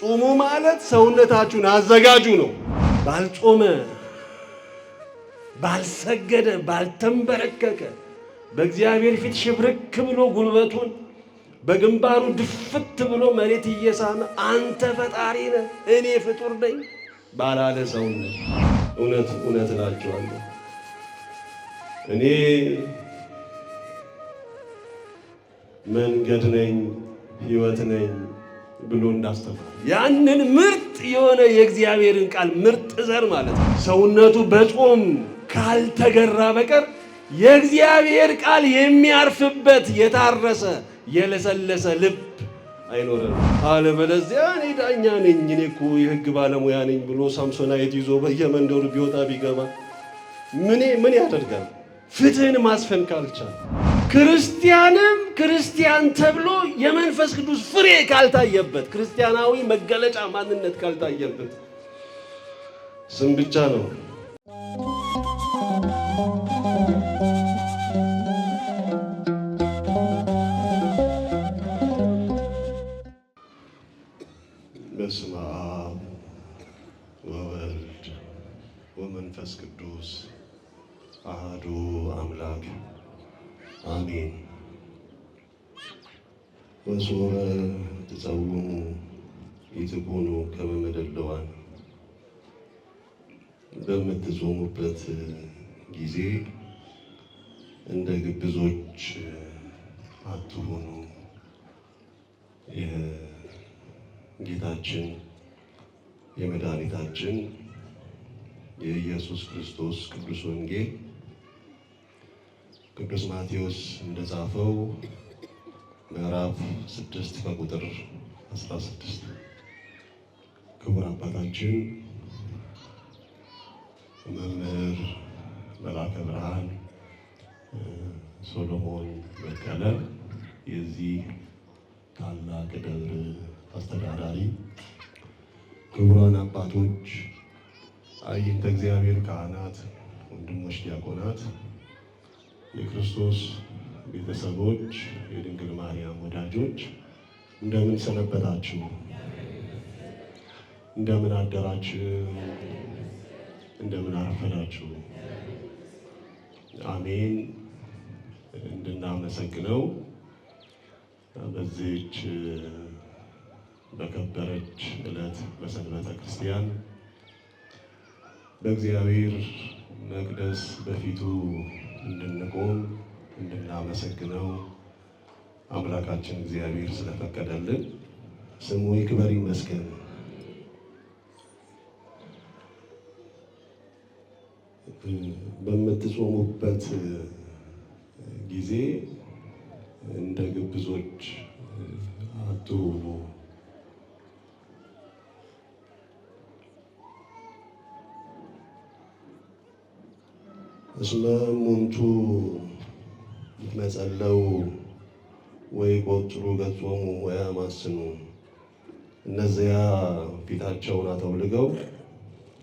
ጾሙ ማለት ሰውነታችሁን አዘጋጁ ነው። ባልጾመ፣ ባልሰገደ፣ ባልተንበረከከ በእግዚአብሔር ፊት ሽብርክ ብሎ ጉልበቱን በግንባሩ ድፍት ብሎ መሬት እየሳመ አንተ ፈጣሪ ነህ እኔ ፍጡር ነኝ ባላለ ሰውነት እውነት እላችኋለሁ እኔ መንገድ ነኝ ሕይወት ነኝ ብሎ እንዳስተማረ ያንን ምርጥ የሆነ የእግዚአብሔርን ቃል ምርጥ ዘር ማለት ነው። ሰውነቱ በጾም ካልተገራ በቀር የእግዚአብሔር ቃል የሚያርፍበት የታረሰ የለሰለሰ ልብ አይኖርም። አለበለዚያ እኔ ዳኛ ነኝ እኔ እኮ የሕግ ባለሙያ ነኝ ብሎ ሳምሶናይት ይዞ በየመንደሩ ቢወጣ ቢገባ ምን ያደርጋል? ፍትህን ማስፈን ካልቻለ ክርስቲያንም ክርስቲያን ተብሎ የመንፈስ ቅዱስ ፍሬ ካልታየበት ክርስቲያናዊ መገለጫ ማንነት ካልታየበት ስም ብቻ ነው። በስመ አብ ወወልድ ወመንፈስ ቅዱስ አሐዱ አምላክ አሜን። ወሶበ ትጸውሙ ኢትኩኑ ከመ መደለዋን በምትጾሙበት ጊዜ እንደ ግብዞች አትሁኑ። የጌታችን የመድኃኒታችን የኢየሱስ ክርስቶስ ቅዱስ ወንጌል ቅዱስ ማቴዎስ እንደጻፈው ምዕራፍ 6 ከቁጥር 16 ክቡር አባታችን መምህር መልአከ ብርሃን ሶሎሞን በቀለ የዚህ ታላቅ ደብር አስተዳዳሪ፣ ክቡራን አባቶች፣ አይንተ እግዚአብሔር ካህናት፣ ወንድሞች ዲያቆናት፣ የክርስቶስ ቤተሰቦች፣ የድንግል ማርያም ወዳጆች እንደምን ሰነበታችሁ? እንደምን አደራችሁ? እንደምን አረፈዳችሁ? አሜን። እንድናመሰግነው በዚህች በከበረች ዕለት በሰንበተ ክርስቲያን በእግዚአብሔር መቅደስ በፊቱ እንድንቆም እንድናመሰግነው አምላካችን እግዚአብሔር ስለፈቀደልን ስሙ ይክበር ይመስገን። በምትጾሙበት ጊዜ እንደ ግብዞች አትሁኑ። እስመ እሙንቱ ይትመጸለው ወይቆጥሩ ገጾሙ ወያማስኑ። እነዚያ ፊታቸውን አተውልገው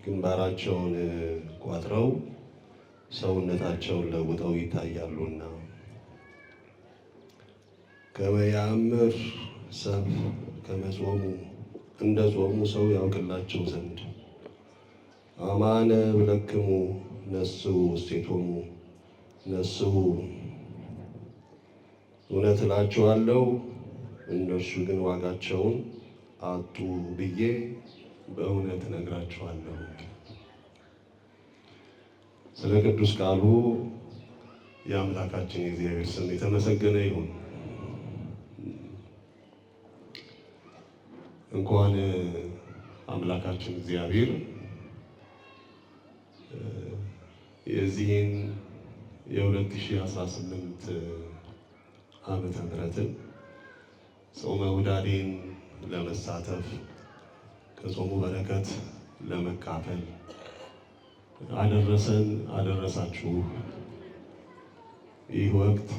ግንባራቸውን ቋጥረው ሰውነታቸውን ለውጠው ይታያሉና። ከመ ያእምር ሰብእ ከመ ጾሙ፣ እንደ ጾሙ ሰው ያውቅላቸው ዘንድ። አማነ ብለክሙ ነስኡ እሴቶሙ፣ ነስኡ እውነት እላችኋለሁ እነርሱ ግን ዋጋቸውን አጡ ብዬ በእውነት እነግራችኋለሁ። ስለ ቅዱስ ቃሉ የአምላካችን የእግዚአብሔር ስም የተመሰገነ ይሁን። እንኳን አምላካችን እግዚአብሔር የዚህን የ2018 ዓመተ ምሕረትን ጾመ ሁዳዴን ለመሳተፍ ከጾሙ በረከት ለመካፈል አደረሰን አደረሳችሁ። ይህ ወቅት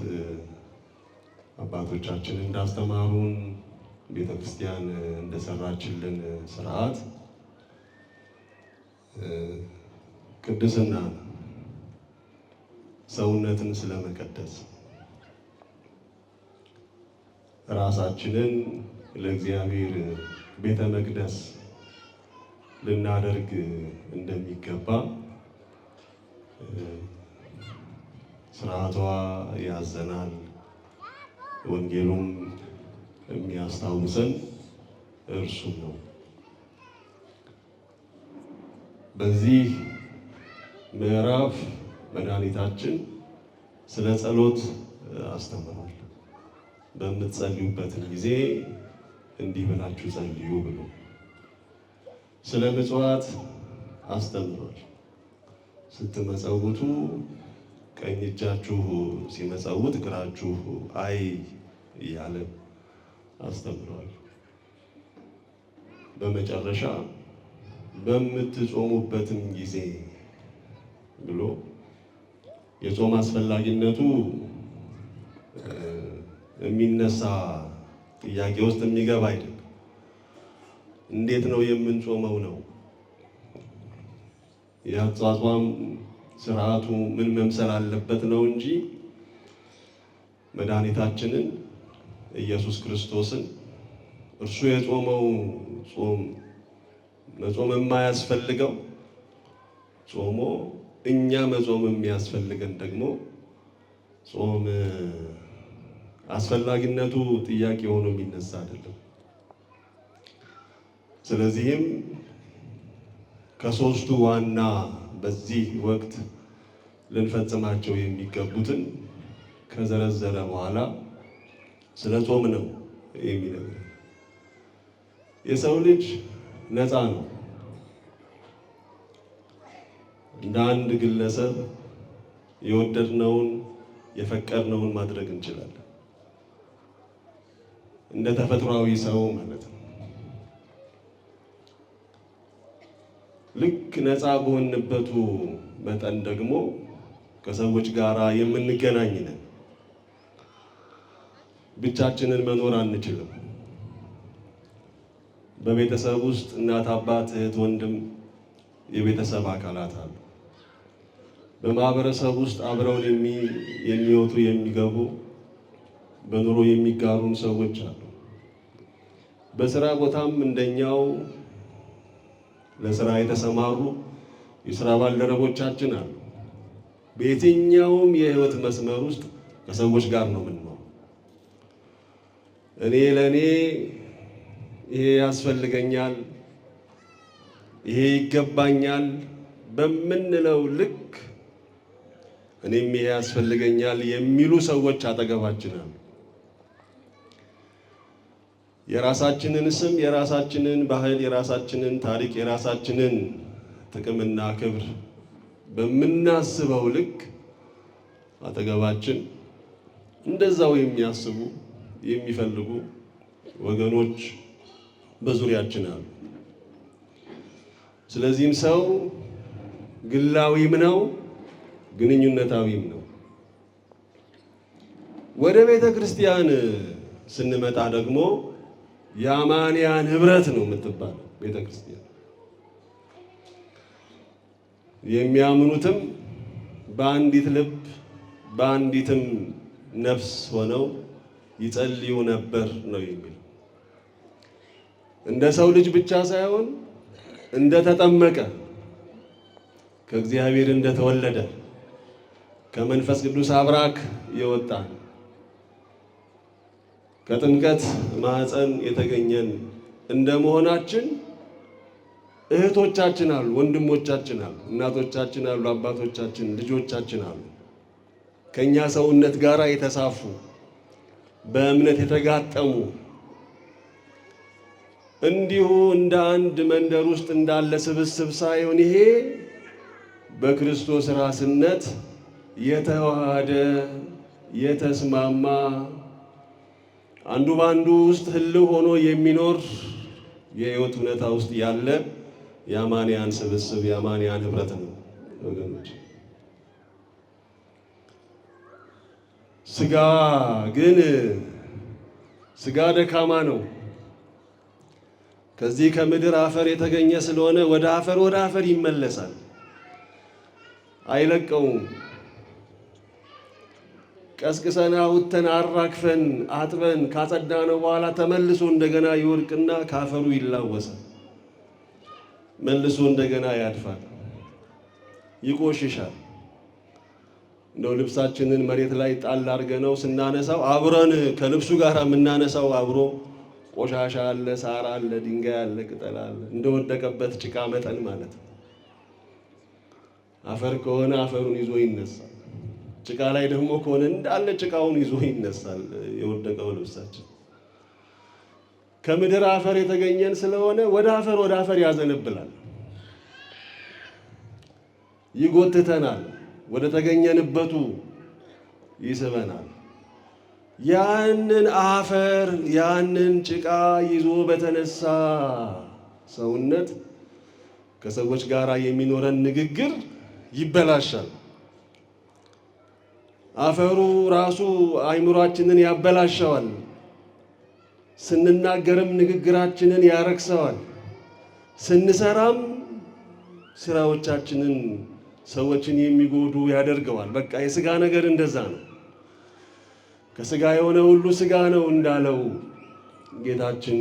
አባቶቻችን እንዳስተማሩን ቤተክርስቲያን እንደሰራችልን ስርዓት ቅድስና ሰውነትን ስለመቀደስ ራሳችንን ለእግዚአብሔር ቤተ መቅደስ ልናደርግ እንደሚገባ ስርዓቷ ያዘናል። ወንጌሉም የሚያስታውሰን እርሱ ነው። በዚህ ምዕራፍ መድኃኒታችን ስለ ጸሎት አስተምሯል። በምትጸልዩበትን ጊዜ እንዲህ ብላችሁ ጸልዩ ብሎ ስለ ምጽዋት አስተምሯል። ስትመጸውቱ ቀኝ እጃችሁ ሲመጸውት ግራችሁ አይ እያለ አስተምሯል። በመጨረሻ በምትጾሙበትም ጊዜ ብሎ የጾም አስፈላጊነቱ የሚነሳ ጥያቄ ውስጥ የሚገባ አይደለም። እንዴት ነው የምንጾመው ነው። የአጿጿም ስርዓቱ ምን መምሰል አለበት ነው እንጂ መድኃኒታችንን ኢየሱስ ክርስቶስን እርሱ የጾመው ጾም መጾም የማያስፈልገው ጾሞ እኛ መጾም የሚያስፈልገን ደግሞ ጾም አስፈላጊነቱ ጥያቄ ሆኖ የሚነሳ አይደለም። ስለዚህም ከሶስቱ ዋና በዚህ ወቅት ልንፈጽማቸው የሚገቡትን ከዘረዘረ በኋላ ስለ ጾም ነው የሚነግረን። የሰው ልጅ ነፃ ነው። እንደ አንድ ግለሰብ የወደድነውን የፈቀድነውን ማድረግ እንችላለን። እንደ ተፈጥሯዊ ሰው ማለት ነው። ልክ ነፃ በሆንበቱ መጠን ደግሞ ከሰዎች ጋር የምንገናኝ ነን። ብቻችንን መኖር አንችልም። በቤተሰብ ውስጥ እናት፣ አባት፣ እህት፣ ወንድም የቤተሰብ አካላት አሉ። በማህበረሰብ ውስጥ አብረውን የሚወጡ የሚገቡ በኑሮ የሚጋሩን ሰዎች አሉ። በስራ ቦታም እንደኛው ለስራ የተሰማሩ የስራ ባልደረቦቻችን አሉ። በየትኛውም የህይወት መስመር ውስጥ ከሰዎች ጋር ነው የምንኖረው። እኔ ለእኔ ይሄ ያስፈልገኛል፣ ይሄ ይገባኛል በምንለው ልክ እኔም ይሄ ያስፈልገኛል የሚሉ ሰዎች አጠገባችን አሉ። የራሳችንን ስም፣ የራሳችንን ባህል፣ የራሳችንን ታሪክ፣ የራሳችንን ጥቅምና ክብር በምናስበው ልክ አጠገባችን እንደዛው የሚያስቡ የሚፈልጉ ወገኖች በዙሪያችን አሉ። ስለዚህም ሰው ግላዊም ነው ግንኙነታዊም ነው። ወደ ቤተ ክርስቲያን ስንመጣ ደግሞ የአማንያን ህብረት ነው የምትባለው ቤተ ክርስቲያን። የሚያምኑትም በአንዲት ልብ በአንዲትም ነፍስ ሆነው ይጸልዩ ነበር ነው የሚል። እንደ ሰው ልጅ ብቻ ሳይሆን እንደተጠመቀ ከእግዚአብሔር እንደተወለደ ከመንፈስ ቅዱስ አብራክ የወጣ ከጥምቀት ማህፀን የተገኘን እንደመሆናችን እህቶቻችን አሉ፣ ወንድሞቻችን አሉ፣ እናቶቻችን አሉ፣ አባቶቻችን፣ ልጆቻችን አሉ። ከኛ ሰውነት ጋር የተሳፉ በእምነት የተጋጠሙ እንዲሁ እንደ አንድ መንደር ውስጥ እንዳለ ስብስብ ሳይሆን ይሄ በክርስቶስ ራስነት የተዋሃደ የተስማማ አንዱ ባንዱ ውስጥ ህልው ሆኖ የሚኖር የህይወት ሁኔታ ውስጥ ያለ የአማንያን ስብስብ የአማንያን ህብረት ነው ወገኖች። ስጋ ደካማ ነው። ከዚህ ከምድር አፈር የተገኘ ስለሆነ ወደ አፈር ይመለሳል፣ አይለቀውም። ቀስቅሰን አውጥተን አራክፈን አጥበን ካጸዳነው በኋላ ተመልሶ እንደገና ይወድቅና ካፈሩ ይላወሳል። መልሶ እንደገና ያድፋል፣ ይቆሽሻል። እንደው ልብሳችንን መሬት ላይ ጣል አድርገነው ስናነሳው አብረን ከልብሱ ጋር የምናነሳው አብሮ ቆሻሻ አለ፣ ሳር አለ፣ ድንጋይ አለ፣ ቅጠል አለ፣ እንደወደቀበት ጭቃ መጠን ማለት ነው። አፈር ከሆነ አፈሩን ይዞ ይነሳል። ጭቃ ላይ ደግሞ ከሆነ እንዳለ ጭቃውን ይዞ ይነሳል የወደቀው ልብሳችን። ከምድር አፈር የተገኘን ስለሆነ ወደ አፈር ያዘነብላል፣ ይጎትተናል፣ ወደ ተገኘንበቱ ይስበናል። ያንን አፈር ያንን ጭቃ ይዞ በተነሳ ሰውነት ከሰዎች ጋር የሚኖረን ንግግር ይበላሻል። አፈሩ ራሱ አእምሯችንን ያበላሸዋል። ስንናገርም ንግግራችንን ያረክሰዋል። ስንሰራም ስራዎቻችንን ሰዎችን የሚጎዱ ያደርገዋል። በቃ የሥጋ ነገር እንደዛ ነው። ከሥጋ የሆነ ሁሉ ሥጋ ነው እንዳለው ጌታችን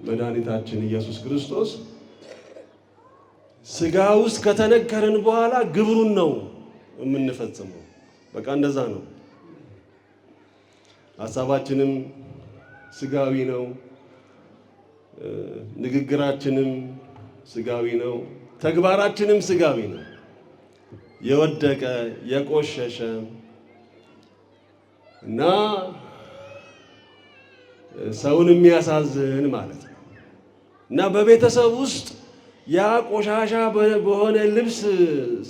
መድኃኒታችን ኢየሱስ ክርስቶስ ሥጋ ውስጥ ከተነከርን በኋላ ግብሩን ነው የምንፈጽመው። በቃ እንደዛ ነው። ሐሳባችንም ሥጋዊ ነው፣ ንግግራችንም ሥጋዊ ነው፣ ተግባራችንም ሥጋዊ ነው። የወደቀ የቆሸሸ እና ሰውን የሚያሳዝን ማለት ነው። እና በቤተሰብ ውስጥ ያ ቆሻሻ በሆነ ልብስ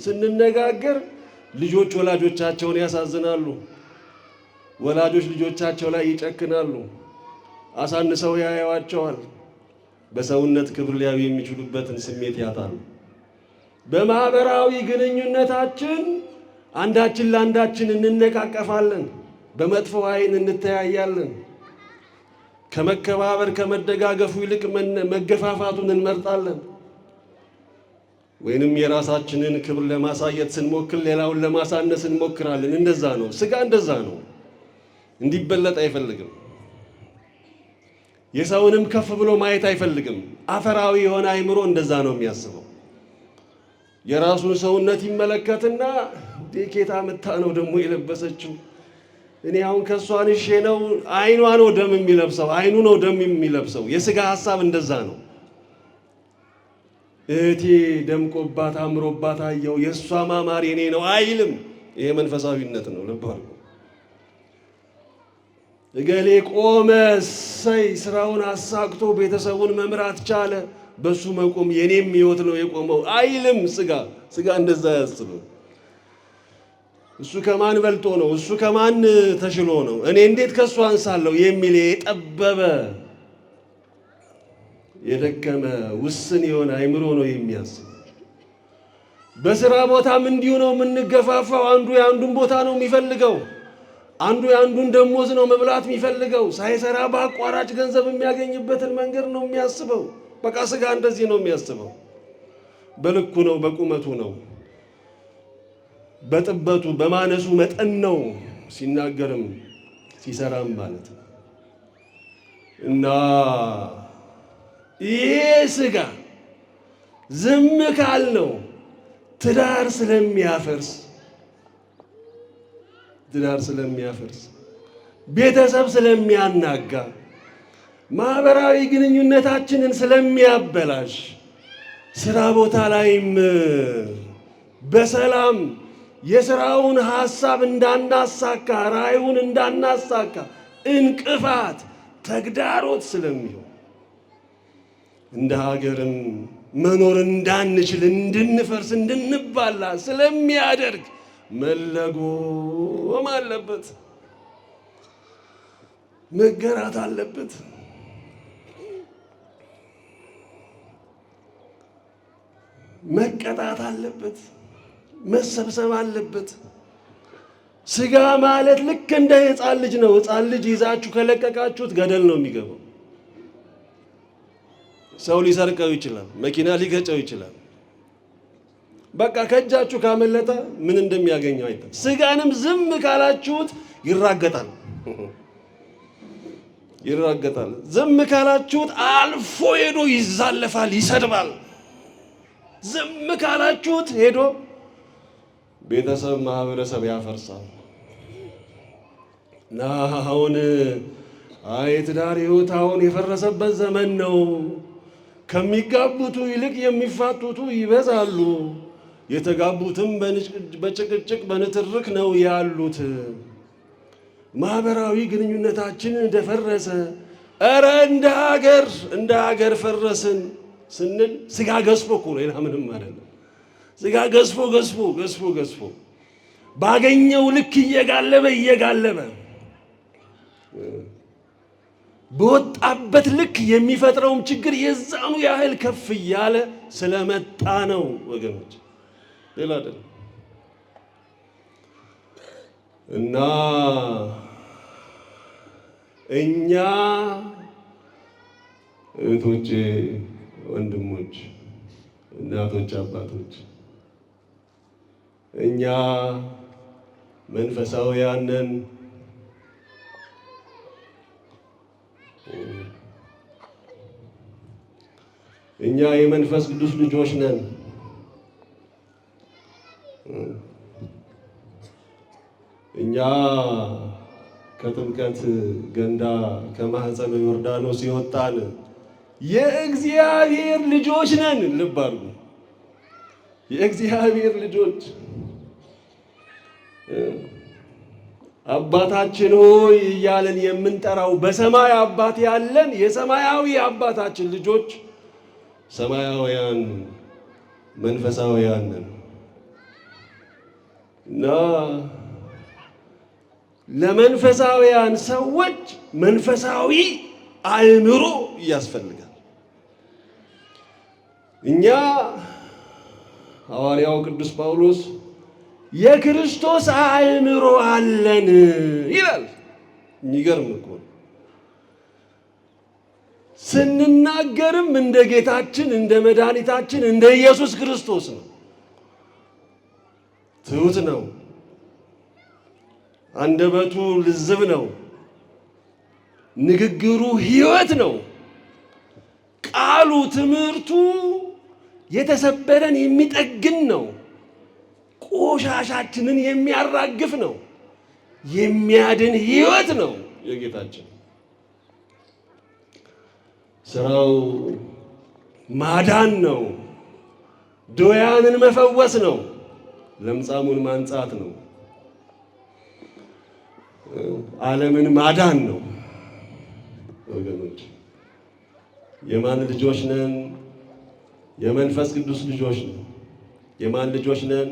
ስንነጋገር ልጆች ወላጆቻቸውን ያሳዝናሉ። ወላጆች ልጆቻቸው ላይ ይጨክናሉ፣ አሳንሰው ያዩዋቸዋል። በሰውነት ክብር ሊያዩ የሚችሉበትን ስሜት ያጣሉ። በማህበራዊ ግንኙነታችን አንዳችን ለአንዳችን እንነቃቀፋለን፣ በመጥፎ ዓይን እንተያያለን። ከመከባበር ከመደጋገፉ ይልቅ መገፋፋቱን እንመርጣለን። ወይንም የራሳችንን ክብር ለማሳየት ስንሞክር ሌላውን ለማሳነስ እንሞክራለን። እንደዛ ነው ሥጋ፣ እንደዛ ነው። እንዲበለጥ አይፈልግም። የሰውንም ከፍ ብሎ ማየት አይፈልግም። አፈራዊ የሆነ አእምሮ እንደዛ ነው የሚያስበው። የራሱን ሰውነት ይመለከትና ዴኬታ መታ ነው ደግሞ የለበሰችው፣ እኔ አሁን ከሷ ንሼ ነው። አይኗ ነው ደም የሚለብሰው፣ አይኑ ነው ደም የሚለብሰው። የሥጋ ሐሳብ እንደዛ ነው። እህቴ ደምቆባት አምሮባት አየው፣ የእሷ ማማር የኔ ነው አይልም። ይሄ መንፈሳዊነት ነው። ልብ አድርጉ። እገሌ ቆመ፣ እሰይ ስራውን አሳክቶ ቤተሰቡን መምራት ቻለ፣ በሱ መቆም የኔም ሕይወት ነው የቆመው አይልም። ሥጋ እንደዛ ያስብም። እሱ ከማን በልጦ ነው? እሱ ከማን ተሽሎ ነው? እኔ እንዴት ከሱ አንሳለሁ የሚል የጠበበ የደከመ ውስን የሆነ አእምሮ ነው የሚያስብ። በሥራ ቦታም እንዲሁ ነው የምንገፋፋው። አንዱ የአንዱን ቦታ ነው የሚፈልገው። አንዱ የአንዱን ደሞዝ ነው መብላት የሚፈልገው። ሳይሰራ በአቋራጭ ገንዘብ የሚያገኝበትን መንገድ ነው የሚያስበው። በቃ ሥጋ እንደዚህ ነው የሚያስበው። በልኩ ነው፣ በቁመቱ ነው፣ በጥበቱ በማነሱ መጠን ነው ሲናገርም ሲሰራም ማለት ነው። እና ይሄ ሥጋ ዝም ካልነው ትዳር ስለሚያፈርስ ቤተሰብ ስለሚያናጋ ማህበራዊ ግንኙነታችንን ስለሚያበላሽ ስራ ቦታ ላይም በሰላም የሥራውን ሐሳብ እንዳናሳካ ራእዩን እንዳናሳካ እንቅፋት ተግዳሮት ስለሚሆን እንደ ሀገርም መኖር እንዳንችል እንድንፈርስ እንድንባላ ስለሚያደርግ መለጎም አለበት፣ መገራት አለበት። መቀጣት አለበት፣ መሰብሰብ አለበት። ሥጋ ማለት ልክ እንደ ሕፃን ልጅ ነው። ሕፃን ልጅ ይዛችሁ ከለቀቃችሁት ገደል ነው የሚገባው። ሰው ሊሰርቀው ይችላል፣ መኪና ሊገጨው ይችላል። በቃ ከእጃችሁ ካመለጠ ምን እንደሚያገኘው አይተም። ሥጋንም ዝም ካላችሁት ይራገጣል። ዝም ካላችሁት አልፎ ሄዶ ይዛለፋል፣ ይሰድባል። ዝም ካላችሁት ሄዶ ቤተሰብ፣ ማህበረሰብ ያፈርሳል። እና አሁን የትዳር ሕይወት አሁን የፈረሰበት ዘመን ነው። ከሚጋቡቱ ይልቅ የሚፋቱቱ ይበዛሉ። የተጋቡትም በጭቅጭቅ በንትርክ ነው ያሉት። ማህበራዊ ግንኙነታችን እንደፈረሰ፣ ኧረ እንደ ሀገር ፈረስን ስንል ስጋ ገዝፎ እኮ ነው፣ ሌላ ምንም አይደለም። ስጋ ገዝፎ ባገኘው ልክ እየጋለበ በወጣበት ልክ የሚፈጥረውም ችግር የዛኑ ያህል ከፍ እያለ ስለመጣ ነው ወገኖች፣ ሌላ አይደለም። እና እኛ እህቶቼ፣ ወንድሞች፣ እናቶች፣ አባቶች እኛ መንፈሳውያን ነን። እኛ የመንፈስ ቅዱስ ልጆች ነን። እኛ ከጥምቀት ገንዳ ከማህፀነ ዮርዳኖስ የወጣን የእግዚአብሔር ልጆች ነን። ልብ አድርጉ፣ የእግዚአብሔር ልጆች። አባታችን ሆይ እያለን የምንጠራው በሰማይ አባት ያለን የሰማያዊ አባታችን ልጆች፣ ሰማያውያን መንፈሳውያን ነን እና ለመንፈሳውያን ሰዎች መንፈሳዊ አእምሮ ያስፈልጋል። እኛ ሐዋርያው ቅዱስ ጳውሎስ የክርስቶስ አእምሮ አለን ይላል። የሚገርም እኮ ስንናገርም እንደ ጌታችን እንደ መድኃኒታችን እንደ ኢየሱስ ክርስቶስ ነው። ትሑት ነው። አንደበቱ ልዝብ ነው። ንግግሩ ሕይወት ነው። ቃሉ ትምህርቱ የተሰበረን የሚጠግን ነው። ቆሻሻችንን የሚያራግፍ ነው። የሚያድን ሕይወት ነው የጌታችን። ስራው ማዳን ነው። ድውያንን መፈወስ ነው። ለምጻሙን ማንጻት ነው። ዓለምን ማዳን ነው። ወገኖች የማን ልጆች ነን? የመንፈስ ቅዱስ ልጆች ነን። የማን ልጆች ነን?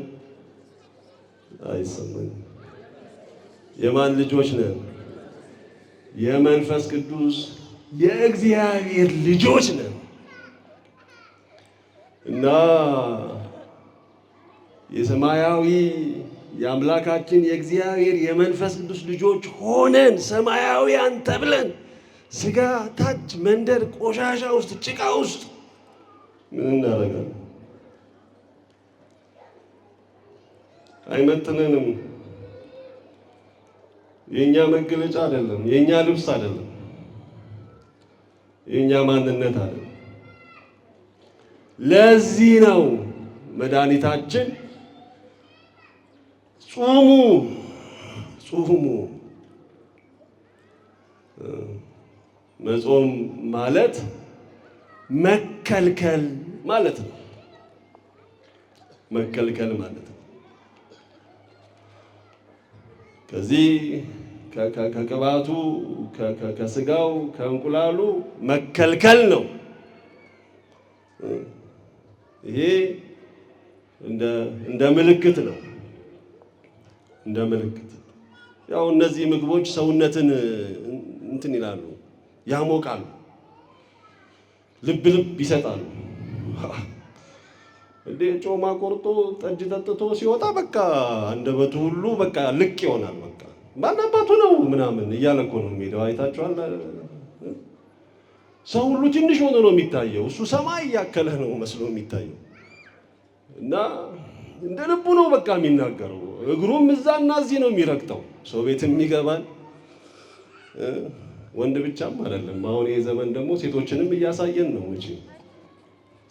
አይሰማኝም። የማን ልጆች ነን? የመንፈስ ቅዱስ የእግዚአብሔር ልጆች ነን እና የሰማያዊ የአምላካችን የእግዚአብሔር የመንፈስ ቅዱስ ልጆች ሆነን ሰማያውያን ተብለን ስጋ ታች መንደር ቆሻሻ ውስጥ ጭቃ ውስጥ ምን እናደርጋለን? አይመጥነንም። የኛ መገለጫ አይደለም። የኛ ልብስ አይደለም። የኛ ማንነት አይደለም። ለዚህ ነው መድኃኒታችን ጹሙ። መጾም ማለት መከልከል ማለት ነው። መከልከል ማለት ነው። ከዚህ ከቅባቱ ከስጋው ከእንቁላሉ መከልከል ነው። ይሄ እንደ ምልክት ነው። እንደ ምልክት ያው እነዚህ ምግቦች ሰውነትን እንትን ይላሉ፣ ያሞቃሉ፣ ልብ ይሰጣሉ። እንዴ ጮማ ቆርጦ ጠጅ ጠጥቶ ሲወጣ በቃ አንደበቱ ሁሉ በቃ ልቅ ይሆናል። በቃ ባናባቱ ነው ምናምን እያለ እኮ ነው የሚሄደው። አይታችኋል? ሰው ሁሉ ትንሽ ሆኖ ነው የሚታየው። እሱ ሰማይ ያከለ ነው መስሎ የሚታየው። እና እንደ ልቡ ነው በቃ የሚናገረው። እግሩም እዛና እዚህ ነው የሚረግጠው። ሰው ቤትም ይገባል። ወንድ ብቻም አይደለም። አሁን ይሄ ዘመን ደግሞ ሴቶችንም እያሳየን ነው እንጂ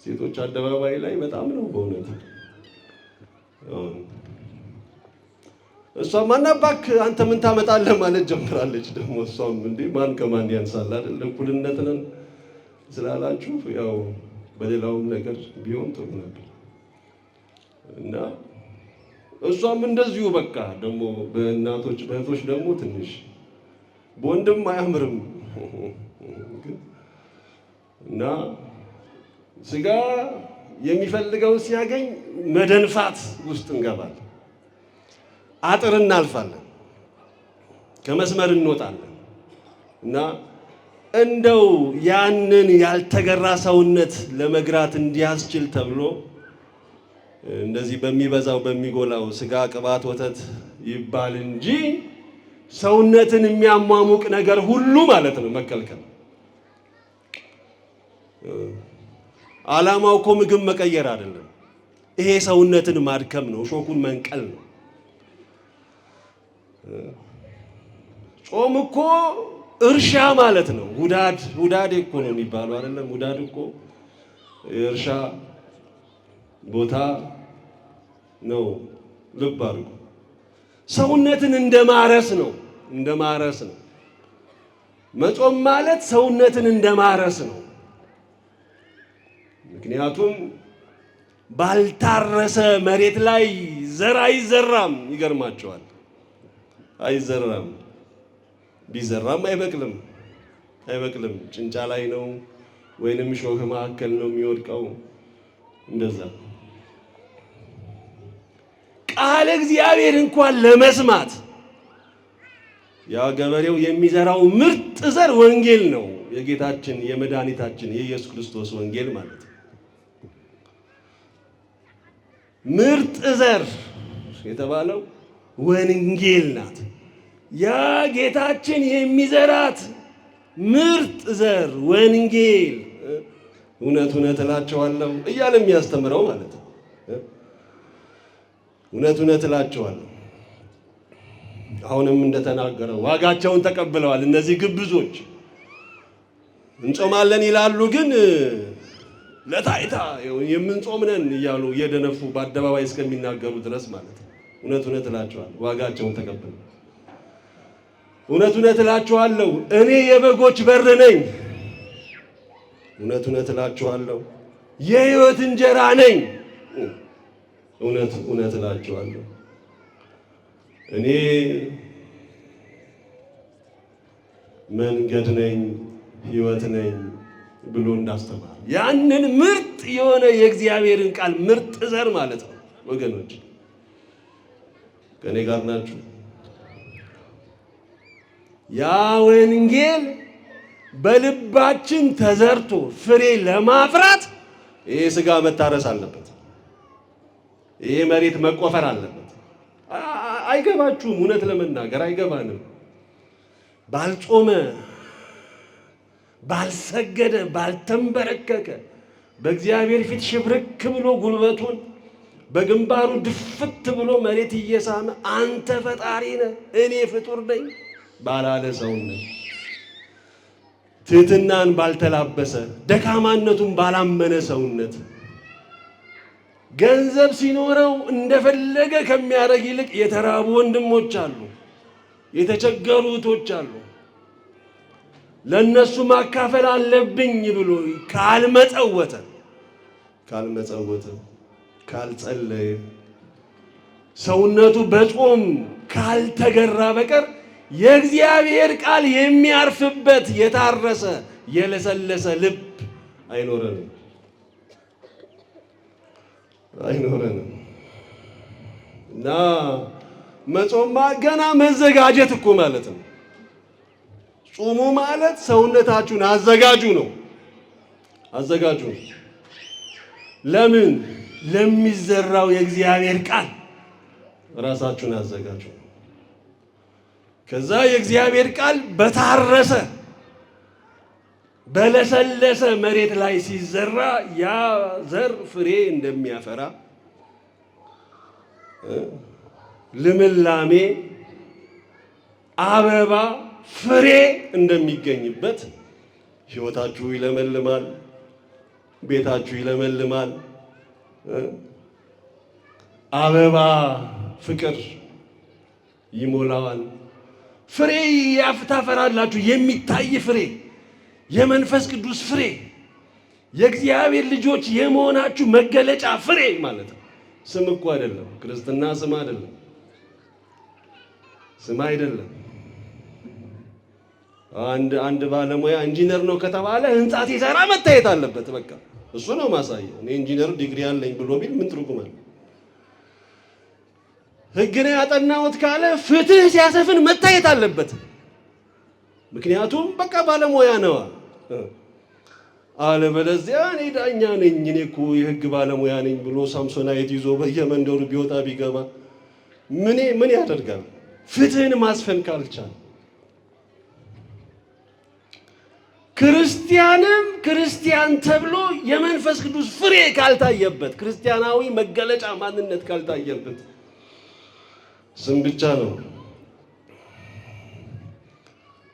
ሴቶች አደባባይ ላይ በጣም ነው በእውነት። እሷም አናባክ አንተ ምን ታመጣለህ ማለት ጀምራለች። ደግሞ እሷም እንዴ ማን ከማን ያንሳል አይደል? እኩልነት ነን ስላላችሁ ያው በሌላውም ነገር ቢሆን ጥሩ ነበር እና እሷም እንደዚሁ በቃ ደግሞ በእናቶች በእህቶች ደግሞ ትንሽ በወንድም አያምርም እና ስጋ የሚፈልገው ሲያገኝ መደንፋት ውስጥ እንገባለን። አጥር እናልፋለን፣ ከመስመር እንወጣለን እና እንደው ያንን ያልተገራ ሰውነት ለመግራት እንዲያስችል ተብሎ እንደዚህ በሚበዛው በሚጎላው ስጋ ቅባት ወተት ይባል እንጂ ሰውነትን የሚያሟሙቅ ነገር ሁሉ ማለት ነው መከልከል። ዓላማው እኮ ምግብ መቀየር አይደለም። ይሄ ሰውነትን ማድከም ነው፣ ሾኩን መንቀል ነው። ጾም እኮ እርሻ ማለት ነው። ሁዳዴ እኮ ነው የሚባለው አይደለም? ሁዳድ እኮ የእርሻ ቦታ ነው። ልብ አድርጉ። ሰውነትን እንደማረስ ነው፣ እንደማረስ ነው። መጾም ማለት ሰውነትን እንደማረስ ነው። ምክንያቱም ባልታረሰ መሬት ላይ ዘር አይዘራም። ይገርማቸዋል። አይዘራም። ቢዘራም አይበቅልም። ጭንጫ ላይ ነው ወይንም ሾህ መካከል ነው የሚወድቀው። እንደዛ ቃል እግዚአብሔር እንኳን ለመስማት ያ ገበሬው የሚዘራው ምርጥ ዘር ወንጌል ነው። የጌታችን የመድኃኒታችን የኢየሱስ ክርስቶስ ወንጌል ማለት ነው። ምርጥ ዘር የተባለው ወንጌል ናት። ያ ጌታችን የሚዘራት ምርጥ ዘር ወንጌል እውነት እውነት እላቸዋለሁ እያለ የሚያስተምረው ማለት ነው። እውነት እውነት እላቸዋለሁ። አሁንም እንደተናገረው ዋጋቸውን ተቀብለዋል። እነዚህ ግብዞች እንጾማለን ይላሉ፣ ግን ለታይታ የምንጾም ነን እያሉ እየደነፉ በአደባባይ እስከሚናገሩ ድረስ ማለት ነው። እውነት እውነት እላቸዋለሁ ዋጋቸውን ተቀብለዋል። እውነት እውነት እላቸዋለሁ እኔ የበጎች በር ነኝ። እውነት እውነት እላቸዋለሁ የሕይወት እንጀራ ነኝ። እውነት እውነት እላቸዋለሁ እኔ መንገድ ነኝ ሕይወት ነኝ ብሎ እንዳስተማር ያንን ምርጥ የሆነ የእግዚአብሔርን ቃል ምርጥ ዘር ማለት ነው። ወገኖች ከኔ ጋር ናችሁ? ያ ወንጌል በልባችን ተዘርቶ ፍሬ ለማፍራት ይሄ ስጋ መታረስ አለበት። ይሄ መሬት መቆፈር አለበት። አይገባችሁም? እውነት ለመናገር አይገባንም። ባልጾመ፣ ባልሰገደ፣ ባልተንበረከከ በእግዚአብሔር ፊት ሽብርክ ብሎ ጉልበቱን በግንባሩ ድፍት ብሎ መሬት እየሳመ አንተ ፈጣሪ ነህ እኔ ፍጡር ነኝ ባላለ ሰውነት፣ ትህትናን ባልተላበሰ ደካማነቱን ባላመነ ሰውነት፣ ገንዘብ ሲኖረው እንደፈለገ ከሚያደርግ ይልቅ የተራቡ ወንድሞች አሉ፣ የተቸገሩ እህቶች አሉ፣ ለነሱ ማካፈል አለብኝ ብሎ ካልመጸወተ፣ ካልጸለየ፣ ሰውነቱ በጾም ካልተገራ በቀር የእግዚአብሔር ቃል የሚያርፍበት የታረሰ የለሰለሰ ልብ አይኖረንም። እና መጾም ገና መዘጋጀት እኮ ማለት ነው። ጾሙ ማለት ሰውነታችሁን አዘጋጁ ነው። አዘጋጁ ለምን? ለሚዘራው የእግዚአብሔር ቃል ራሳችሁን አዘጋጁ። ከዛ የእግዚአብሔር ቃል በታረሰ በለሰለሰ መሬት ላይ ሲዘራ ያ ዘር ፍሬ እንደሚያፈራ ልምላሜ፣ አበባ፣ ፍሬ እንደሚገኝበት ሕይወታችሁ ይለመልማል፣ ቤታችሁ ይለመልማል። አበባ ፍቅር ይሞላዋል። ፍሬ ታፈራላችሁ። የሚታይ ፍሬ፣ የመንፈስ ቅዱስ ፍሬ፣ የእግዚአብሔር ልጆች የመሆናችሁ መገለጫ ፍሬ ማለት ነው። ስም እኮ አይደለም። ክርስትና ስም አይደለም፣ ስም አይደለም። አንድ ባለሙያ ኢንጂነር ነው ከተባለ ህንጻ ሲሰራ መታየት አለበት። በቃ እሱ ነው ማሳየው። እኔ ኢንጂነር ዲግሪ አለኝ ብሎ ቢል ምን ትርጉም አለ? ህግ ነው ያጠናሁት ካለ ፍትህ ሲያሰፍን መታየት አለበት። ምክንያቱም በቃ ባለሙያ ነው። አለበለዚያ እኔ ዳኛ ነኝ፣ እኔ እኮ የህግ ባለሙያ ነኝ ብሎ ሳምሶናይት ይዞ በየመንደሩ ቢወጣ ቢገባ ምን ያደርጋል? ፍትህን ማስፈን ካልቻለ ክርስቲያንም ክርስቲያን ተብሎ የመንፈስ ቅዱስ ፍሬ ካልታየበት፣ ክርስቲያናዊ መገለጫ ማንነት ካልታየበት ስም ብቻ ነው።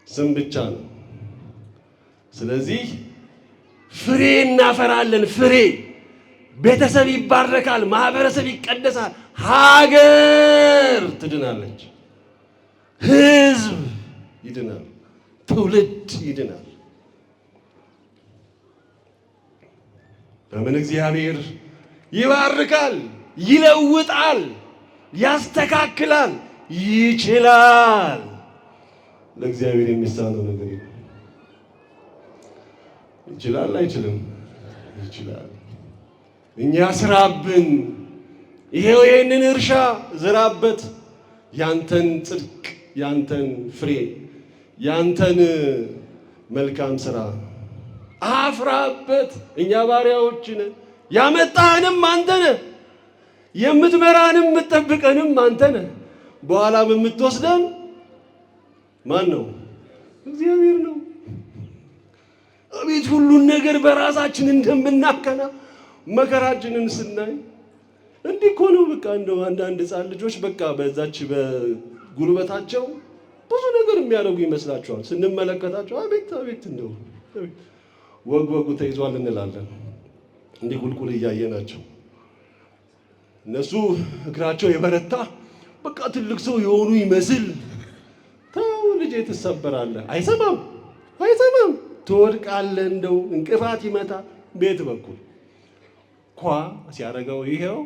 ስም ብቻ ነው። ስለዚህ ፍሬ እናፈራለን። ፍሬ ቤተሰብ ይባረካል፣ ማህበረሰብ ይቀደሳል፣ ሀገር ትድናለች፣ ህዝብ ይድናል፣ ትውልድ ይድናል። ለምን? እግዚአብሔር ይባርካል፣ ይለውጣል፣ ያስተካክላል፣ ይችላል። ለእግዚአብሔር የሚሳነው ነገር የለም። ይችላል አይችልም? ይችላል። እኛ ስራብን፣ ይሄው ይሄንን እርሻ ዝራበት፣ ያንተን ጽድቅ፣ ያንተን ፍሬ፣ ያንተን መልካም ስራ አፍራበት። እኛ ባሪያዎች ነን። ያመጣህንም አንተ ነህ፣ የምትመራንም የምትጠብቀንም አንተ ነህ። በኋላም የምትወስደን ማን ነው? እግዚአብሔር ነው። አቤት ሁሉን ነገር በራሳችን እንደምናከና መከራችንን ስናይ እንዲህ እኮ ነው። በቃ እንደው አንዳንድ ሕፃን ልጆች በቃ በዛች በጉልበታቸው ብዙ ነገር የሚያደርጉ ይመስላቸዋል። ስንመለከታቸው አቤት አቤት እንደው ወጉ ተይዟል እንላለን። እንዲህ ቁልቁል እያየናቸው እነሱ እግራቸው የበረታ በቃ ትልቅ ሰው የሆኑ ይመስል ተው ልጄ ትሰበራለህ። አይሰማም ትወድቃለህ። እንደው እንቅፋት ይመታ ቤት በኩል ኳ ሲያደርገው ይሄው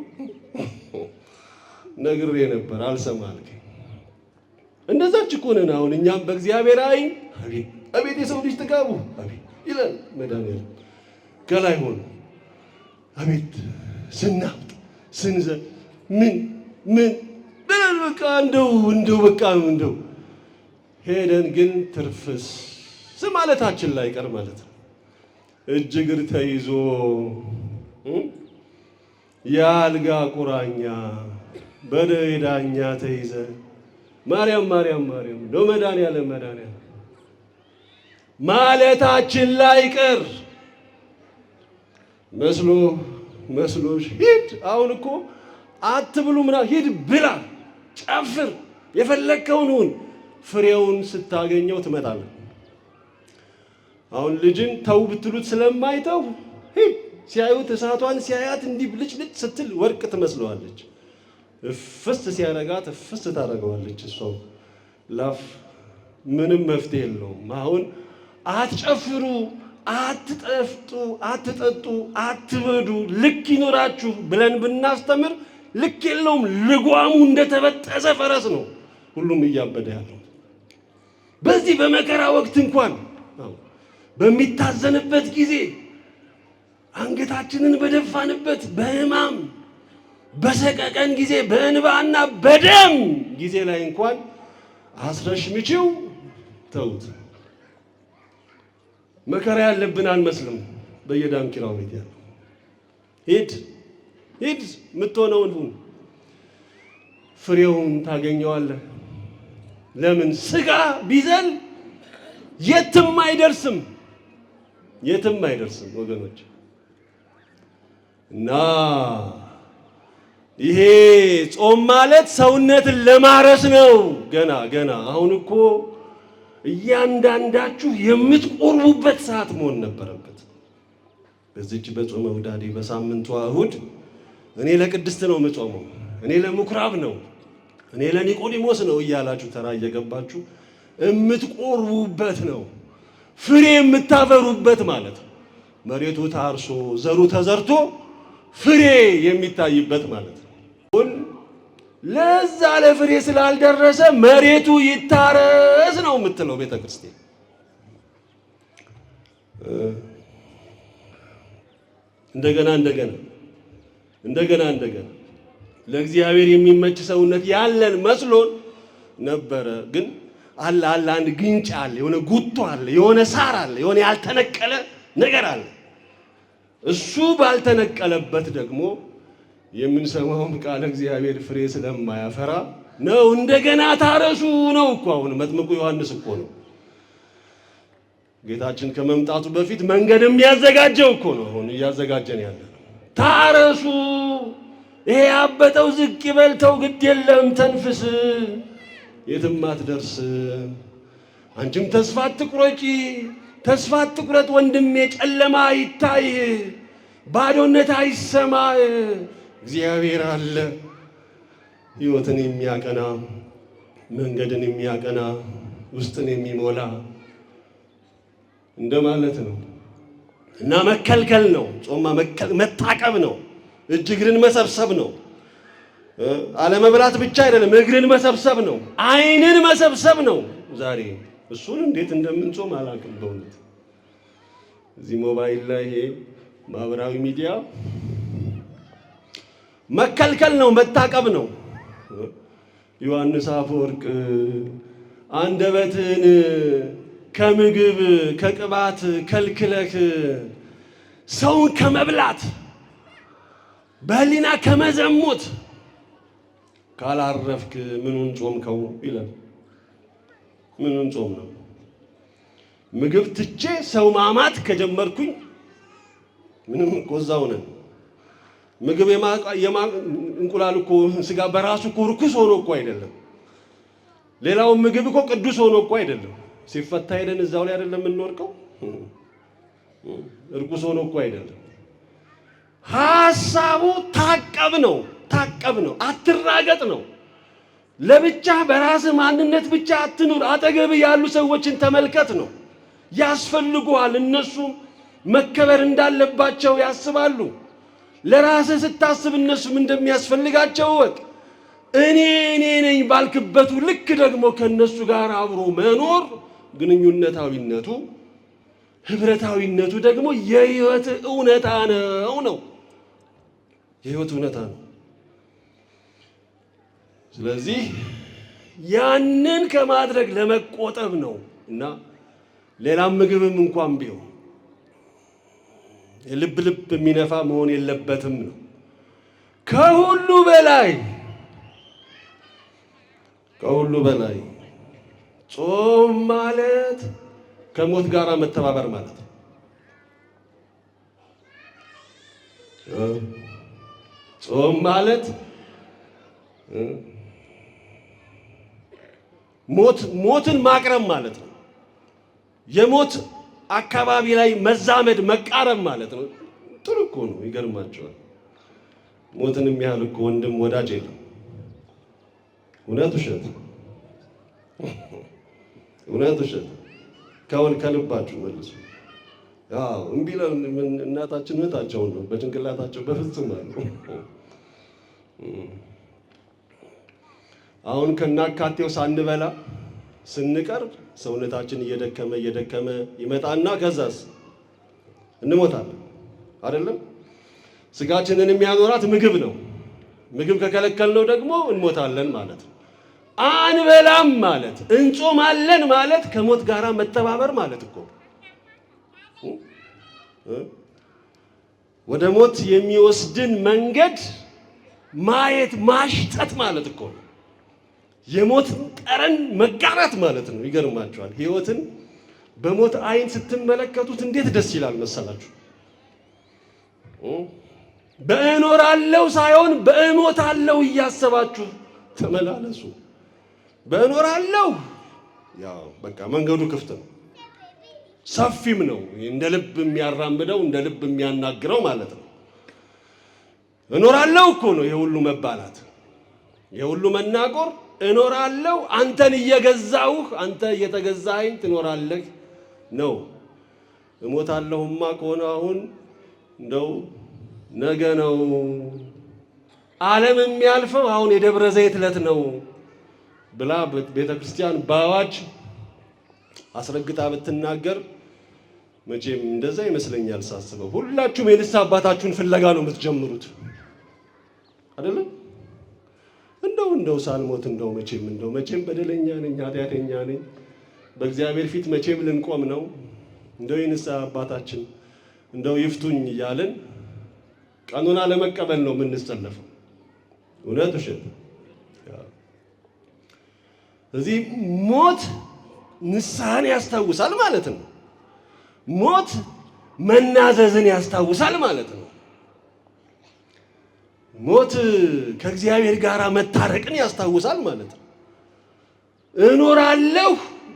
ነግሬ ነበር አልሰማልከኝ። እንደዛች እኮ ነን አሁን እኛም በእግዚአብሔር ዓይን አቤት የሰው ልጅ ጥጋቡ አቤት ይላል መድኃኒዓለም ከላይ ሆኖ አቤት ስናብጥ ስንዘል ምን ብለን በቃ እንደው በቃ እንደው ሄደን ግን ትርፍስ ማለታችን ላይ ቀር ማለት ነው። እጅ እግር ተይዞ የአልጋ ቁራኛ በደዌ ዳኛ ተይዘ ማርያም ነው መድኃኒዓለም ማለታችን ላይ ቀር መስሎሽ ሂድ። አሁን እኮ አትብሉ ሂድ ብላ ጨፍር፣ የፈለግከውን ሁን፣ ፍሬውን ስታገኘው ትመጣለህ። አሁን ልጅን ተው ብትሉት ስለማይተው ሂድ ሲያዩት እሳቷን ሲያያት እንዲህ ብልጭልጭ ስትል ወርቅ ትመስለዋለች። እፍስ ሲያረጋት እፍስ ታደርገዋለች። እሷው ላፍ ምንም መፍትሄ የለውም። አሁን አትጨፍሩ፣ አትጠፍጡ፣ አትጠጡ፣ አትበዱ፣ ልክ ይኖራችሁ ብለን ብናስተምር ልክ የለውም። ልጓሙ እንደተበጠሰ ፈረስ ነው ሁሉም እያበደ ያለው። በዚህ በመከራ ወቅት እንኳን በሚታዘንበት ጊዜ አንገታችንን በደፋንበት በሕማም በሰቀቀን ጊዜ በእንባና በደም ጊዜ ላይ እንኳን አስረሽምጪው ተውት። መከራ ያለብን አንመስልም። በየዳንኪራው ቤት ያለው ሂድ የምትሆነውን ሁን፣ ፍሬውን ታገኘዋለህ። ለምን? ስጋ ቢዘል የትም አይደርስም ወገኖች። እና ይሄ ጾም ማለት ሰውነትን ለማረስ ነው። ገና አሁን እኮ እያንዳንዳችሁ የምትቆርቡበት ሰዓት መሆን ነበረበት። በዚህች በጾመ ሁዳዴ በሳምንቷ እሁድ እኔ ለቅድስት ነው የምጾመው፣ እኔ ለምኩራብ ነው፣ እኔ ለኒቆዲሞስ ነው እያላችሁ ተራ እየገባችሁ የምትቆርቡበት ነው። ፍሬ የምታፈሩበት ማለት ነው። መሬቱ ታርሶ ዘሩ ተዘርቶ ፍሬ የሚታይበት ማለት ነው። ለዛ ለፍሬ ስላልደረሰ መሬቱ ይታረስ ነው የምትለው ቤተክርስቲያን። እንደገና ለእግዚአብሔር የሚመች ሰውነት ያለን መስሎን ነበረ። ግን አለ አንድ ግንጭ አለ፣ የሆነ ጉቶ አለ፣ የሆነ ሳር አለ፣ የሆነ ያልተነቀለ ነገር አለ። እሱ ባልተነቀለበት ደግሞ የምንሰማውም ቃል እግዚአብሔር ፍሬ ስለማያፈራ ነው። እንደገና ታረሱ ነው እኮ አሁን መጥምቁ ዮሐንስ እኮ ነው ጌታችን ከመምጣቱ በፊት መንገድ የሚያዘጋጀው እኮ ነው። አሁን እያዘጋጀን ያለ ታረሱ። ይሄ ያበጠው ዝቅ ይበልተው ግድ የለም ተንፍስ፣ የትም አትደርስ። አንቺም ተስፋ አትቁረጪ፣ ተስፋ አትቁረጥ ወንድሜ፣ ጨለማ ይታይ፣ ባዶነት አይሰማ። እግዚአብሔር አለ፣ ሕይወትን የሚያቀና መንገድን የሚያቀና ውስጥን የሚሞላ እንደማለት ነው። እና መከልከል ነው ጾማ፣ መታቀብ ነው፣ እጅ እግርን መሰብሰብ ነው። አለመብላት ብቻ አይደለም፣ እግርን መሰብሰብ ነው፣ ዓይንን መሰብሰብ ነው። ዛሬ እሱን እንዴት እንደምንጾም አላውቅም በእውነት። እዚህ ሞባይል ላይ ይሄ ማህበራዊ ሚዲያ መከልከል ነው፣ መታቀብ ነው። ዮሐንስ አፈወርቅ አንደበትን ከምግብ ከቅባት ከልክለህ ሰውን ከመብላት በህሊና ከመዘሙት ካላረፍክ ምኑን ጾምከው ይላል። ምኑን ጾም ነው? ምግብ ትቼ ሰው ማማት ከጀመርኩኝ ምንም ቆዛው ነን። ምግብ እንቁላል እኮ ስጋ በራሱ እኮ ርኩስ ሆኖ እኮ አይደለም። ሌላው ምግብ እኮ ቅዱስ ሆኖ እኮ አይደለም። ሲፈታ ሄደን እዛው ላይ አይደለም የምንወርቀው። ርኩስ ሆኖ እኮ አይደለም። ሐሳቡ ታቀብ ነው፣ አትራገጥ ነው። ለብቻ በራስ ማንነት ብቻ አትኑር። አጠገብ ያሉ ሰዎችን ተመልከት ነው። ያስፈልጉሃል። እነሱም መከበር እንዳለባቸው ያስባሉ። ለራስህ ስታስብ እነሱም እንደሚያስፈልጋቸው ወቅ እኔ ነኝ ባልክበቱ ልክ ደግሞ ከነሱ ጋር አብሮ መኖር ግንኙነታዊነቱ ህብረታዊነቱ ደግሞ የህይወት እውነታ ነው። የህይወት እውነታ ነው። ስለዚህ ያንን ከማድረግ ለመቆጠብ ነው እና ሌላም ምግብም እንኳን ቢሆን ልብ የሚነፋ መሆን የለበትም ነው። ከሁሉ በላይ ጾም ማለት ከሞት ጋር መተባበር ማለት ነው። ጾም ማለት ሞትን ማቅረብ ማለት ነው። የሞት አካባቢ ላይ መዛመድ መቃረብ ማለት ነው። ጥሩ እኮ ነው። ይገርማቸዋል። ሞትን የሚያህል እኮ ወንድም ወዳጅ የለም። እውነት ውሸት? እውነት ውሸት? ከልባችሁ መልሱ። ያው እምቢ እናታችን እህታቸውን ነው በጭንቅላታቸው በፍጹም አሉ። አሁን ከናካቴው ሳንበላ ስንቀርብ ሰውነታችን እየደከመ ይመጣና ከዛስ እንሞታለን። አይደለም? ስጋችንን የሚያኖራት ምግብ ነው። ምግብ ከከለከልነው ደግሞ እንሞታለን ማለት ነው። አንበላም ማለት እንጾማለን ማለት ከሞት ጋራ መተባበር ማለት እኮ ወደ ሞት የሚወስድን መንገድ ማየት ማሽተት ማለት እኮ ነው። የሞት ጠረን መጋራት ማለት ነው። ይገርማችኋል። ሕይወትን በሞት አይን ስትመለከቱት እንዴት ደስ ይላል መሰላችሁ። በእኖራለሁ ሳይሆን በእሞታለሁ እያሰባችሁ ተመላለሱ። በእኖራለሁ ያው በቃ መንገዱ ክፍት ነው፣ ሰፊም ነው፣ እንደ ልብ የሚያራምደው እንደ ልብ የሚያናግረው ማለት ነው። እኖራለሁ እኮ ነው የሁሉ መባላት የሁሉ መናቆር። እኖራለሁ አንተን እየገዛሁህ አንተ እየተገዛኸኝ ትኖራለህ ነው። እሞታለሁማ ከሆነ አሁን እንደው ነገ ነው። ዓለም የሚያልፈው አሁን የደብረ ዘይት ዕለት ነው ብላ ቤተ ክርስቲያን በአዋጅ አስረግጣ ብትናገር መቼም እንደዛ ይመስለኛል ሳስበው። ሁላችሁም የንስሐ አባታችሁን ፍለጋ ነው የምትጀምሩት አይደለም? እንደው ሳልሞት እንደው መቼም በደለኛ ነኝ፣ ኃጢአተኛ ነኝ፣ በእግዚአብሔር ፊት መቼም ልንቆም ነው፣ እንደው የንስሐ አባታችን እንደው ይፍቱኝ እያልን ቀኑና ለመቀበል ነው የምንሰለፈው። እውነት ውሸት? እዚህ ሞት ንስሐን ያስታውሳል ማለት ነው። ሞት መናዘዝን ያስታውሳል ማለት ነው። ሞት ከእግዚአብሔር ጋር መታረቅን ያስታውሳል ማለት ነው። እኖራለሁ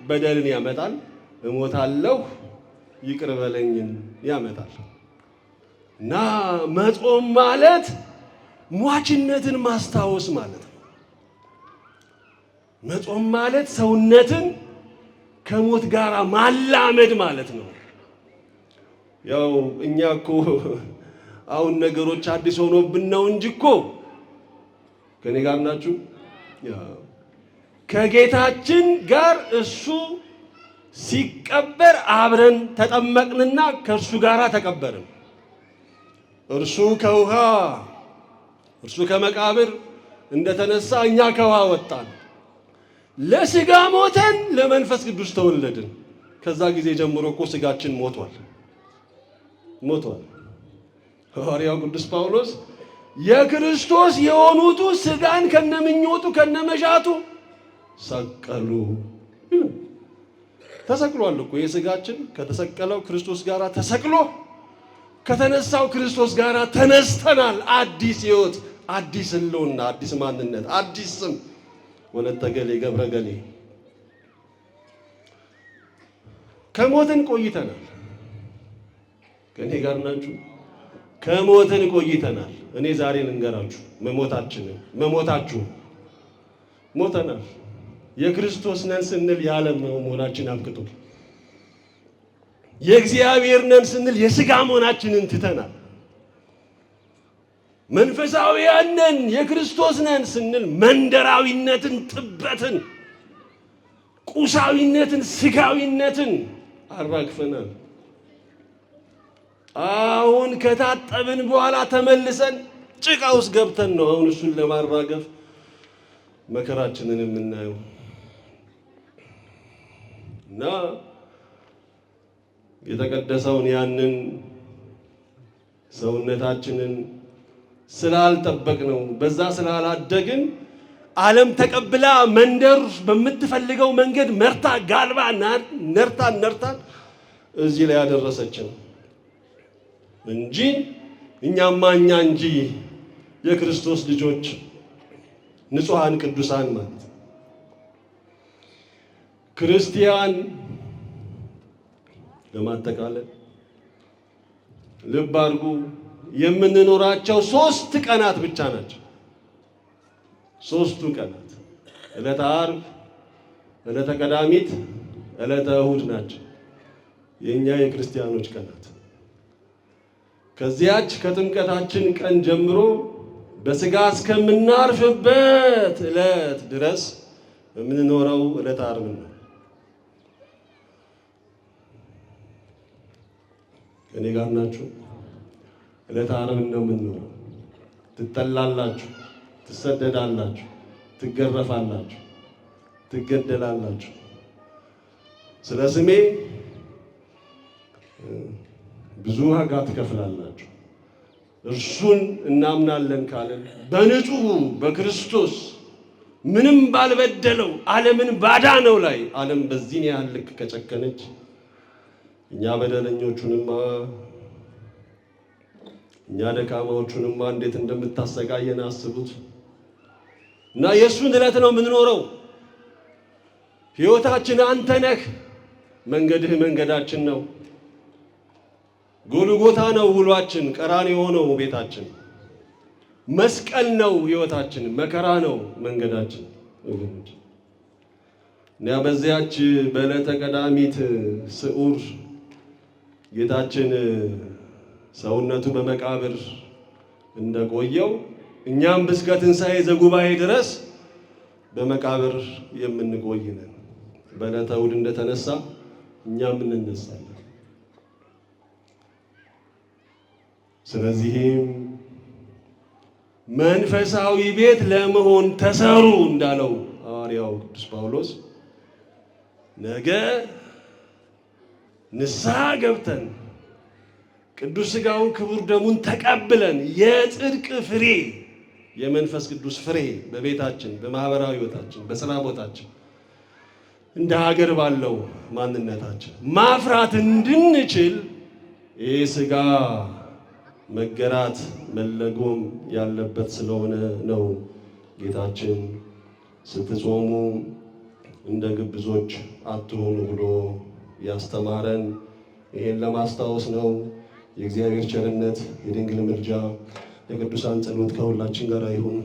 በደልን ያመጣል፣ እሞታለሁ ይቅር በለኝን ያመጣል። እና መጾም ማለት ሟችነትን ማስታወስ ማለት ነው። መጾም ማለት ሰውነትን ከሞት ጋር ማላመድ ማለት ነው። ያው እኛ እኮ አሁን ነገሮች አዲስ ሆኖብን ነው እንጂ እኮ ከኔ ጋር ናችሁ። ከጌታችን ጋር እሱ ሲቀበር አብረን ተጠመቅንና ከእርሱ ጋር ተቀበርን። እርሱ ከውሃ እርሱ ከመቃብር እንደተነሳ እኛ ከውሃ ወጣን። ለስጋ ሞተን ለመንፈስ ቅዱስ ተወለድን። ከዛ ጊዜ ጀምሮ እኮ ስጋችን ሞቷል። ሐዋርያው ቅዱስ ጳውሎስ የክርስቶስ የሆኑቱ ስጋን ከነምኞቱ ከነመሻቱ ሰቀሉ። ተሰቅሏል እኮ የስጋችን ከተሰቀለው ክርስቶስ ጋር ተሰቅሎ ከተነሳው ክርስቶስ ጋር ተነስተናል። አዲስ ሕይወት፣ አዲስ ህልውና፣ አዲስ ማንነት፣ አዲስ ስም ወለተ ገሌ ገብረ ገሌ። ከሞትን ቆይተናል። ከኔ ጋር ናችሁ? ከሞትን ቆይተናል። እኔ ዛሬ ልንገራችሁ መሞታችሁ ሞተናል። የክርስቶስ ነን ስንል የዓለም መሆናችን አብቅቶ የእግዚአብሔር ነን ስንል የሥጋ መሆናችንን ትተናል። መንፈሳዊያን ነን የክርስቶስ ነን ስንል መንደራዊነትን፣ ጥበትን፣ ቁሳዊነትን፣ ሥጋዊነትን አራግፈናል። አሁን ከታጠብን በኋላ ተመልሰን ጭቃ ውስጥ ገብተን ነው አሁን እሱን ለማራገፍ መከራችንን የምናየው። እና የተቀደሰውን ያንን ሰውነታችንን ስላልጠበቅነው በዛ ስላላደግን ዓለም ተቀብላ መንደር በምትፈልገው መንገድ መርታ ጋልባ ነርታን እዚህ ላይ ያደረሰችን እንጂ እኛማ እንጂ የክርስቶስ ልጆች ንጹሐን ቅዱሳን ማለት ክርስቲያን ለማጠቃለል ልብ አድርጉ። የምንኖራቸው 3 ቀናት ብቻ ናቸው። 3ቱ ቀናት ዕለተ ዓርብ፣ ዕለተ ቀዳሚት፣ ዕለተ እሑድ ናቸው የኛ የክርስቲያኖች ቀናት። ከዚያች ከጥምቀታችን ቀን ጀምሮ በሥጋ እስከምናርፍበት ዕለት ድረስ የምንኖረው ዕለተ ዓርብ ነው። ከኔ ጋር ናችሁ? ዕለተ ዓርብ ነው የምንኖረው። ትጠላላችሁ፣ ትሰደዳላችሁ፣ ትገረፋላችሁ፣ ትገደላላችሁ። ስለ ስሜ ብዙ ዋጋ ትከፍላላችሁ። እርሱን እናምናለን ካለን በንጹሑ በክርስቶስ ምንም ባልበደለው ዓለምን ባዳነው ላይ ዓለም በዚህን ያህል ልክ ከጨከነች እኛ በደለኞቹንማ እኛ ደካማዎቹንማ እንዴት እንደምታሰቃየን አስቡት። እና የእሱን ዕለት ነው የምንኖረው። ሕይወታችን አንተ ነህ። መንገድህ መንገዳችን ነው። ጎልጎታ ነው ውሏችን፣ ቀራንዮ ነው ቤታችን። መስቀል ነው ሕይወታችን፣ መከራ ነው መንገዳችን። እና በዚያች በዕለተ ቀዳሚት ስዑር ጌታችን ሰውነቱ በመቃብር እንደቆየው እኛም እስከ ትንሣኤ ዘጉባኤ ድረስ በመቃብር የምንቆይ ነን። በዕለተ እሑድ እንደተነሳ እኛም እንነሳለን። ስለዚህም መንፈሳዊ ቤት ለመሆን ተሰሩ እንዳለው ሐዋርያው ቅዱስ ጳውሎስ ነገ ንስሐ ገብተን ቅዱስ ሥጋውን ክቡር ደሙን ተቀብለን የጽድቅ ፍሬ የመንፈስ ቅዱስ ፍሬ በቤታችን፣ በማህበራዊ ሕይወታችን፣ በሥራ ቦታችን፣ እንደ ሀገር ባለው ማንነታችን ማፍራት እንድንችል ይህ ሥጋ መገራት መለጎም ያለበት ስለሆነ ነው ጌታችን ስትጾሙ እንደ ግብዞች አትሆኑ ብሎ ያስተማረን። ይሄን ለማስታወስ ነው። የእግዚአብሔር ቸርነት፣ የድንግል ምልጃ፣ የቅዱሳን ጸሎት ከሁላችን ጋር ይሁን።